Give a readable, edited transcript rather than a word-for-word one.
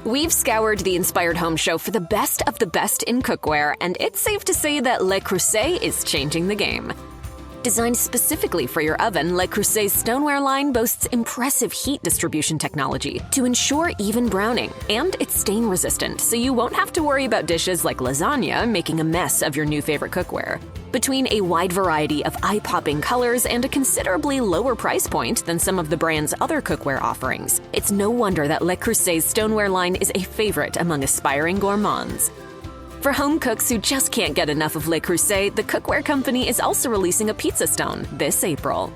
We've scoured the Inspired Home Show for the best of the best in cookware, and it's safe to say that Le Creuset is changing the game. Designed specifically for your oven, Le Creuset Stoneware line boasts impressive heat distribution technology to ensure even browning, and it's stain resistant, so you won't have to worry about dishes like lasagna making a mess of your new favorite cookware. Between a wide variety of eye-popping colors and a considerably lower price point than some of the brand's other cookware offerings, it's no wonder that Le Creuset's Stoneware line is a favorite among aspiring gourmands. For home cooks who just can't get enough of Le Creuset, the cookware company is also releasing a pizza stone this April.